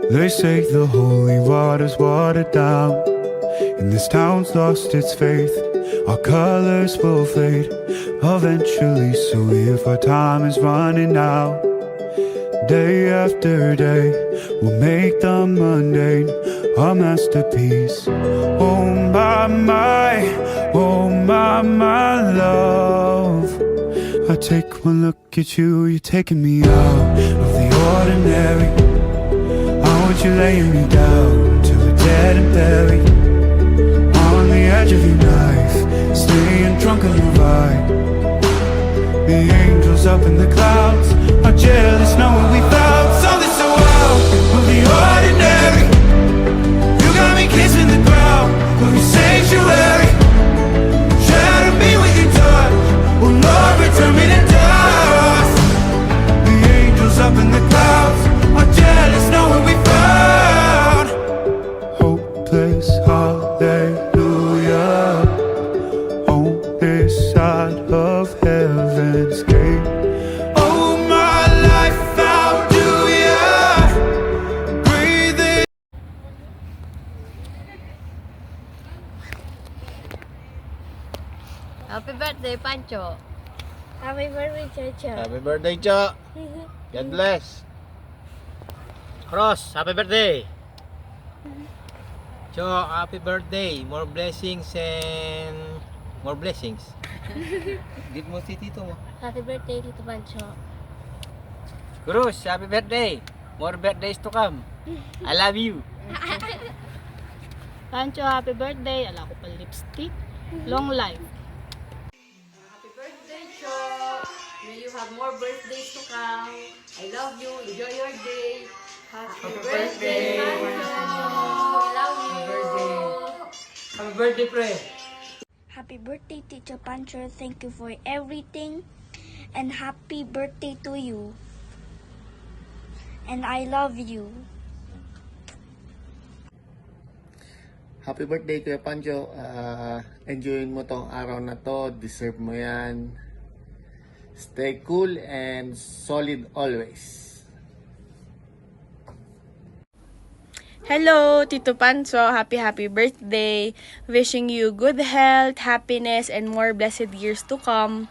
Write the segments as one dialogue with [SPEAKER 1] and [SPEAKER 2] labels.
[SPEAKER 1] They say the holy water's watered down, and this town's lost its faith. Our colors will fade eventually, so if our time is running out, day after day, we'll make the mundane a masterpiece. Oh my love. I take one look at you, you're taking me out of the ordinary. I want you laying me down till we're dead and buried on the edge of your knife, staying drunk on your ride. The angels up in the clouds are jealous knowing we found something so out of the ordinary. You got me kissing the ground of your sanctuary. Shadow me with your touch, oh Lord, return me to dust. The angels up in the clouds are jealous knowing we found hopeless hallelujah on this side of heaven's gate. Oh, my life, how do ya breathe in?
[SPEAKER 2] Happy birthday, Pancho.
[SPEAKER 3] Happy birthday, Chacha.
[SPEAKER 4] Happy birthday, Cho. God bless. Cross, happy birthday. Cho, happy birthday. More blessings and more blessings. Give mo si tito mo.
[SPEAKER 3] Happy birthday, Tito Pancho.
[SPEAKER 4] Cruz, happy birthday. More birthdays to come. I love you.
[SPEAKER 5] Pancho, happy birthday. Ala ko pa lipstick. Long life.
[SPEAKER 2] Happy birthday, Cho. May you have more birthdays to come. I love you. Enjoy your day. Happy birthday, Pancho. I love you.
[SPEAKER 4] Happy birthday, pre.
[SPEAKER 3] Happy birthday, Teacher Pancho. Thank you for everything. And happy birthday to you. And I love you.
[SPEAKER 6] Happy birthday Kuya Pancho. Enjoyin mo tong araw na to. Deserve mo yan. Stay cool and solid always.
[SPEAKER 5] Hello, Tito Pancho. Happy birthday. Wishing you good health, happiness, and more blessed years to come.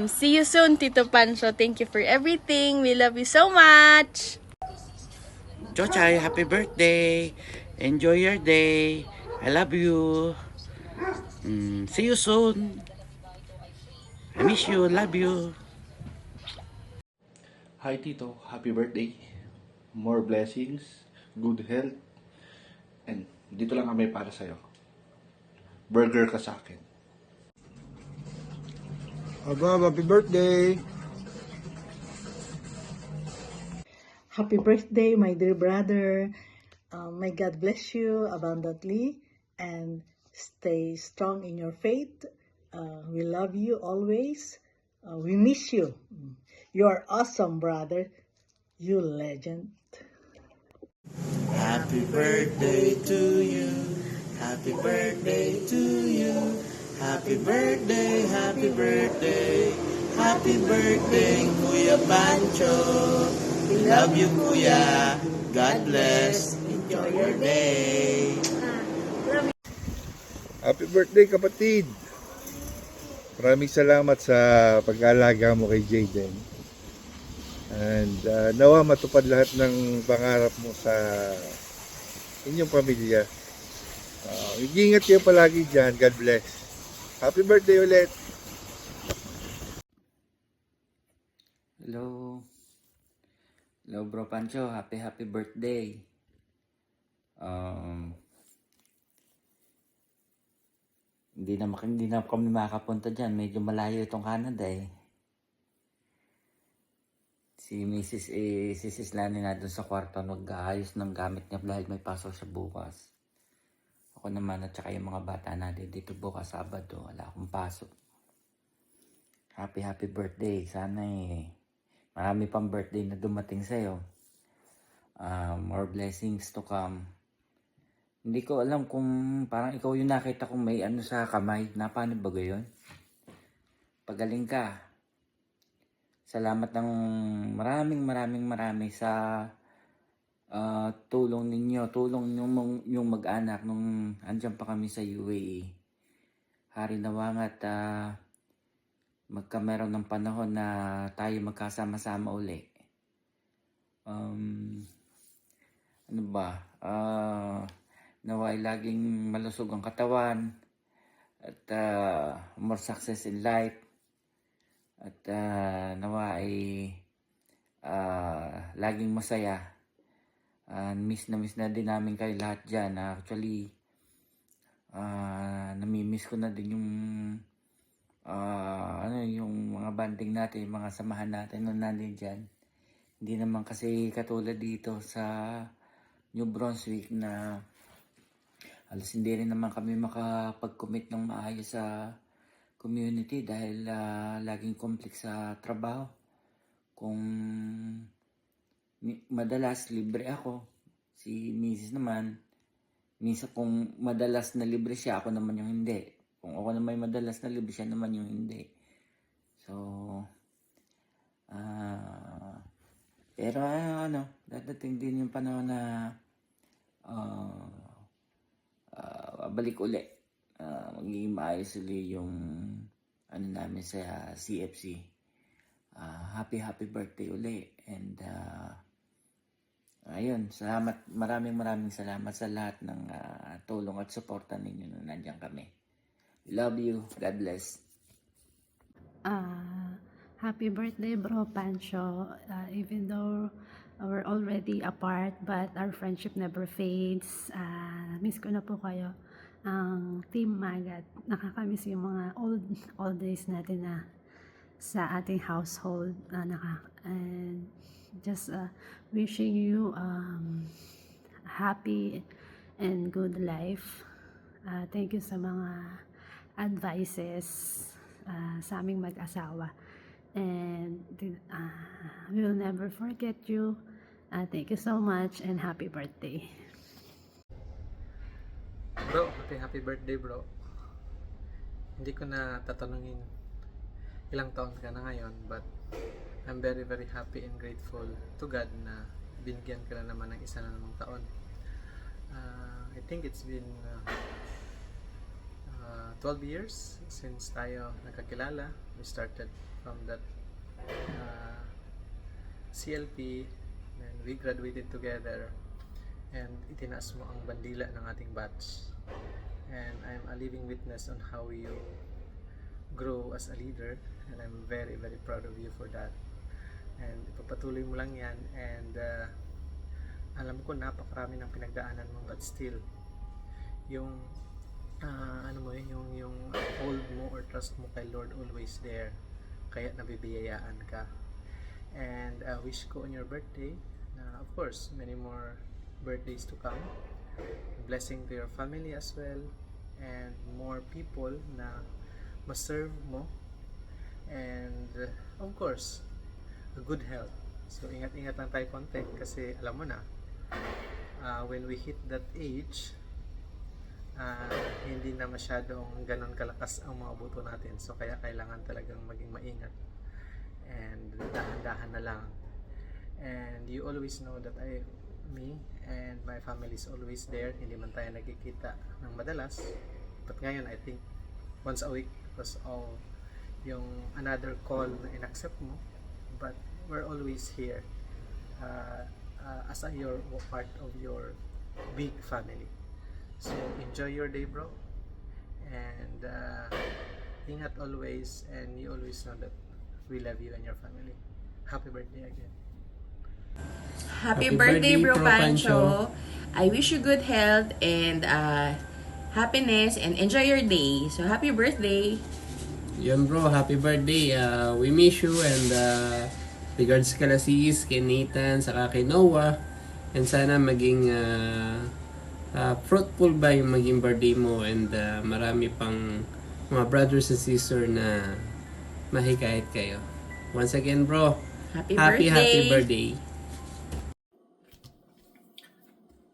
[SPEAKER 5] See you soon, Tito Pancho. Thank you for everything. We love you so much.
[SPEAKER 7] Chochay, happy birthday. Enjoy your day. I love you. See you soon. I miss you. Love you.
[SPEAKER 8] Hi Tito, happy birthday. More blessings, good health, and dito lang kami para sa'yo. Burger ka sa akin.
[SPEAKER 4] Aba, happy birthday.
[SPEAKER 9] Happy birthday, my dear brother. May God bless you abundantly and stay strong in your faith. We love you always. We miss you. You are awesome, brother. You legend.
[SPEAKER 7] Happy birthday to you. Happy birthday to you. Happy birthday, happy birthday. Happy birthday, Kuya Pancho. We love you, Kuya. God bless. Enjoy your day.
[SPEAKER 10] Happy birthday kapatid! Maraming salamat sa pag-aalaga mo kay Jayden. And nawa matupad lahat ng pangarap mo sa inyong pamilya. Ingat kayo palagi dyan. God bless. Happy birthday ulit!
[SPEAKER 7] Hello. Hello, Bro Pancho. Happy birthday. Hindi na kami makapunta dyan. Medyo malayo itong Canada eh. Si Sis Lani na dun sa kwarto nag-aayos ng gamit niya dahil may pasok siya bukas. Ako naman at saka yung mga bata natin dito bukas Sabado. Wala akong pasok. Happy birthday. Sana marami pang birthday na dumating sa'yo. More blessings to come. Hindi ko alam kung parang ikaw yung nakita kong may ano sa kamay. Na paano ba gayon? Pagaling ka. Salamat ng marami sa tulong ninyo, tulong yung mag-anak nung andyan pa kami sa UAE. Hari nawa nga't magkameron ng panahon na tayo magkasama-sama uli. Ano ba? Nawa ay laging malusog ang katawan at more success in life. At nawa ay laging masaya. Miss na din namin kayo lahat dyan. Actually, namimiss ko na din yung yung mga banding natin, yung mga samahan natin nung nandun dyan. Hindi naman kasi katulad dito sa New Brunswick na halos hindi rin naman kami makapag-commit ng maayos sa community dahil laging complex sa trabaho. Kung madalas libre ako, si Mrs. naman, minsan kung madalas na libre siya, ako naman yung hindi. Kung ako naman madalas na libre, siya naman yung hindi. So, pero dadating din yung panahon na balik uli. Magiging maayos uli yung namin sa CFC. Happy birthday uli. And ayun, salamat, maraming salamat sa lahat ng tulong at suporta ninyo na nandiyan kami. We love you. God bless.
[SPEAKER 11] Happy birthday, Bro Pancho. Even though we're already apart, but our friendship never fades. Miss ko na po kayo. Ang Team Magat. Nakakamiss yung mga old days natin na sa ating household. And just wishing you happy and good life. Thank you sa mga advices sa aming mag-asawa. And we will never forget you. Thank you so much and happy birthday.
[SPEAKER 12] Bro, happy birthday bro. Hindi ko na tatanungin ilang taon ka na ngayon, but I'm very happy and grateful to God na binigyan ka na naman ng isa na namang taon. I think it's been 12 years since tayo nakakilala. We started from that CLP, and we graduated together, and itinaas mo ang bandila ng ating batch. And I'm a living witness on how you grow as a leader, and I'm very proud of you for that. And ipapatuloy mo lang yan, and alam ko napakarami ng pinagdaanan mo, but still yung yung hold mo or trust mo kay Lord always there, kaya nabibiyayaan ka. And wish ko on your birthday, of course, many more birthdays to come, blessing to your family as well, and more people na ma-serve mo, and of course, a good health. So ingat-ingat lang tayo konti kasi alam mo na, when we hit that age, hindi na masyadong ganon kalakas ang mga buto natin. So kaya kailangan talagang maging maingat and dahan-dahan na lang. And you always know that me and my family is always there. Hindi man tayo nagkikita ng madalas, but ngayon I think once a week was all yung another call na in-accept mo, but we're always here as your part of your big family. So enjoy your day, bro, and ingat always, and you always know that we love you and your family. Happy birthday again.
[SPEAKER 13] Happy birthday, Bro Pancho. I wish you good health and happiness, and enjoy your day. So happy birthday.
[SPEAKER 14] Yun bro, happy birthday. We miss you, and regards kala sis, kay Nathan, saka kay Noah. And sana maging fruitful ba yung maging birthday mo, and marami pang mga brothers and sisters na mahikayat kayo. Once again bro, happy birthday.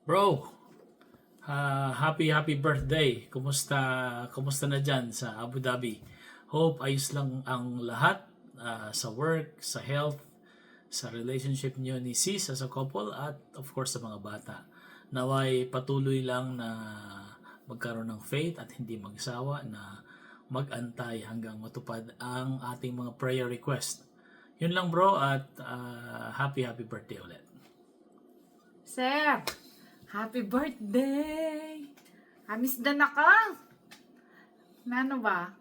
[SPEAKER 15] Bro, happy birthday. Kumusta na dyan sa Abu Dhabi? Hope ayos lang ang lahat, sa work, sa health, sa relationship niyo ni sis as a couple at of course sa mga bata. Naway patuloy lang na magkaroon ng faith at hindi magsawa na mag-antay hanggang matupad ang ating mga prayer request. Yun lang bro at happy birthday ulit.
[SPEAKER 16] Sir, happy birthday! Amis na ka! Ano ba?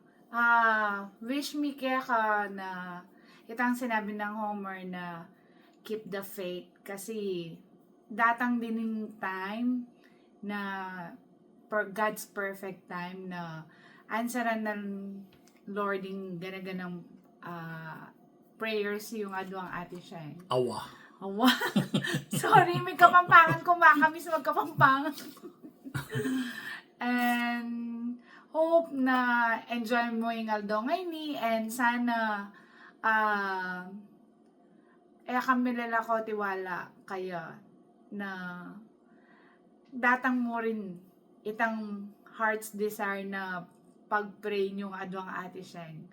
[SPEAKER 16] Wish me kaya ka na itang sinabi ng Homer na keep the faith kasi datang din yung time na for God's perfect time na answeran ng Lord yung ganaganang prayers yung adwang ate siya.
[SPEAKER 15] Awa.
[SPEAKER 16] Sorry, may kapampangan. Kumakamis magkapampangan. And hope na enjoy mo yung aldo ngayon ni and sana kami lala ko tiwala kaya na datang mo rin itang heart's desire na pag-pray yung adwang ate Sheng.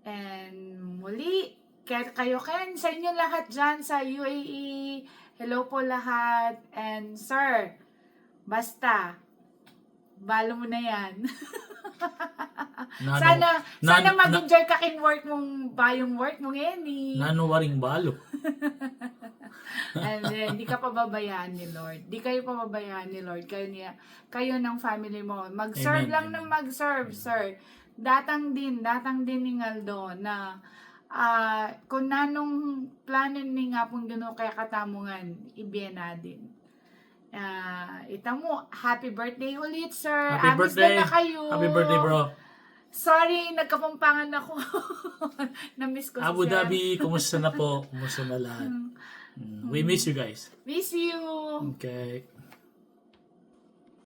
[SPEAKER 16] And muli, kayo Ken, sa inyo lahat dyan sa UAE, hello po lahat. And sir, basta, balo mo na yan. Sana mag-enjoy ka kin work mong, bayong work mong Eni.
[SPEAKER 15] Nano waring balo.
[SPEAKER 16] And then, di ka pababayaan ni Lord. Di kayo pababayaan ni Lord. Kayo ng family mo. Mag-serve lang ng mag-serve, sir. Datang din ni Aldo na kung nanong planin ni nga pong gano'n kaya katamungan, ibiyan na din. Ita mo, happy birthday ulit, sir.
[SPEAKER 15] Happy birthday.
[SPEAKER 16] Na kayo.
[SPEAKER 15] Happy birthday, bro.
[SPEAKER 16] Sorry, nagkapampangan ako. Na-miss ko
[SPEAKER 15] Abu
[SPEAKER 16] si Sir.
[SPEAKER 15] Dhabi, kumusta na po? Kumusta na lahat? We miss you guys.
[SPEAKER 16] Miss you.
[SPEAKER 15] Okay.